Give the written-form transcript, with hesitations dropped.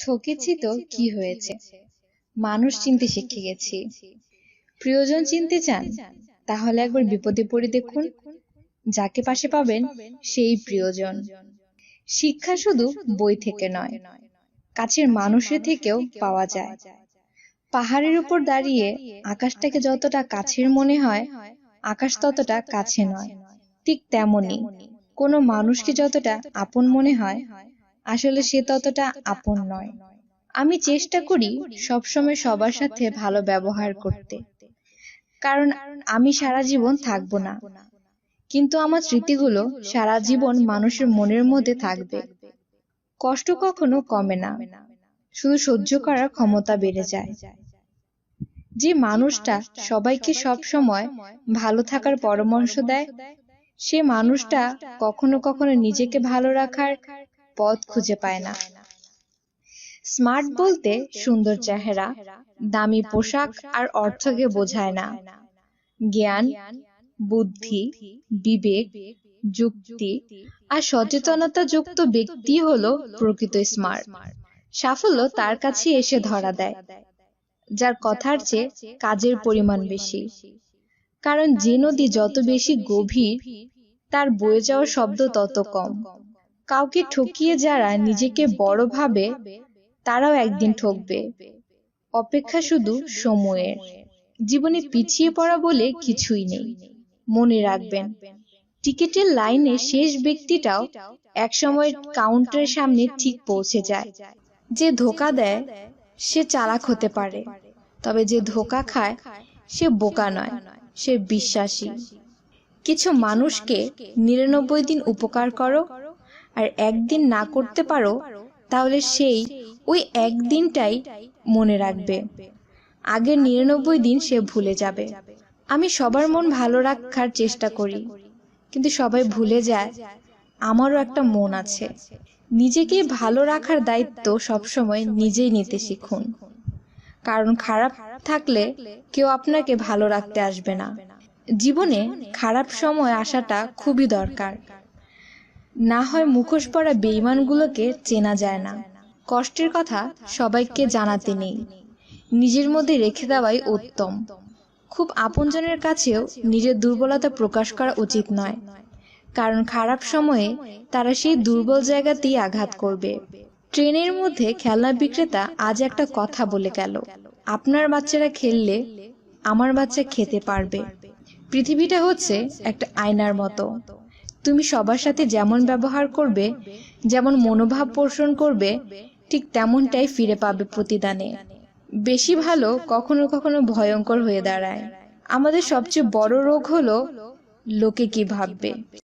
ঠকেছি তো কি হয়েছে, মানুষ চিনতে শিখে গেছি। প্রিয়জন চিনতে চান? তাহলে একবার বিপদে পড়ে দেখুন, যাকে পাশে পাবেন সেই প্রিয়জন। শিক্ষা শুধু বই থেকে নয়, কাছের মানুষের থেকেও পাওয়া যায়। পাহাড়ের উপর দাঁড়িয়ে আকাশটাকে যতটা কাছের মনে হয়, আকাশ ততটা কাছে নয়। ঠিক তেমনি কোনো মানুষকে যতটা আপন মনে হয়, আসলে সে ততটা আপন নয়। আমি চেষ্টা করি সবসময় সবার সাথে ভালো ব্যবহার করতে, কারণ আমি সারা জীবন থাকবো না, কিন্তু আমার স্মৃতিগুলো সারা জীবন মানুষের মনের মধ্যে থাকবে। কষ্ট কখনো কমে না, শুধু সহ্য করার ক্ষমতা বেড়ে যায়। যে মানুষটা সবাইকে সব সময় ভালো থাকার পরামর্শ দেয়, সে মানুষটা কখনো কখনো নিজেকে ভালো রাখার পথ খুঁজে পায় না। স্মার্ট বলতে সুন্দর চেহারা, দামি পোশাক আর অর্থকে বোঝায় না। জ্ঞান, বুদ্ধি, বিবেক, যুক্তি আর সচেতনতা যুক্ত ব্যক্তি হলো প্রকৃত স্মার্ট। সাফল্য তার কাছে এসে ধরা দেয়, যার কথার চেয়ে কাজের পরিমাণ বেশি। কারণ যে নদী যত বেশি গভীর, তার বয়ে যাওয়ার শব্দ তত কম। কাউকে ঠকিয়ে যারা নিজেকে বড় ভাবে, তারাও একদিন ঠকবে। অপেক্ষা শুধু সময়ের। জীবনে পিছিয়ে পড়া বলে কিছুই নেই। মনে রাখবেন, টিকিটের লাইনে শেষ ব্যক্তিটাও একসময় কাউন্টারের সামনে ঠিক পৌঁছে যায়। যে ধোঁকা দেয় সে চালাক হতে পারে, তবে যে ধোঁকা খায় সে বোকা নয়, সে বিশ্বাসী। কিছু মানুষকে 99 দিন উপকার করো, আর একদিন না করতে পারো, তাহলে সেই ওই একদিনটাই মনে রাখবে। আগের 99 দিন সে ভুলে যাবে। আমি সবার মন ভালো রাখার চেষ্টা করি, কিন্তু সবাই ভুলে যায় আমারও একটা মন আছে। নিজেকে ভালো রাখার দায়িত্ব সবসময় নিজেই নিতে শিখুন, কারণ খারাপ থাকলে কেউ আপনাকে ভালো রাখতে আসবে না। জীবনে খারাপ সময় আসাটা খুবই দরকার, না হয় মুখোশ পরা বেঈমানগুলোকে চেনা যায় না। কষ্টের কথা সবাইকে জানাতে নেই, নিজের মধ্যে রেখে দেওয়াই উত্তম। খুব আপনজনের কাছেও নিজের দুর্বলতা প্রকাশ করা উচিত নয়, কারণ খারাপ সময়ে তারা সেই দুর্বল জায়গাতেই আঘাত করবে। ট্রেনের মধ্যে খেলনা বিক্রেতা আজ একটা কথা বলে গেল, আপনার বাচ্চারা খেললে আমার বাচ্চা খেতে পারবে। পৃথিবীটা হচ্ছে একটা আয়নার মতো, তুমি সবার সাথে যেমন ব্যবহার করবে, যেমন মনোভাব পোষণ করবে, ঠিক তেমনটাই ফিরে পাবে প্রতিদানে। বেশি ভালো কখনো কখনো ভয়ঙ্কর হয়ে দাঁড়ায়। আমাদের সবচেয়ে বড় রোগ হলো লোকে কি ভাববে।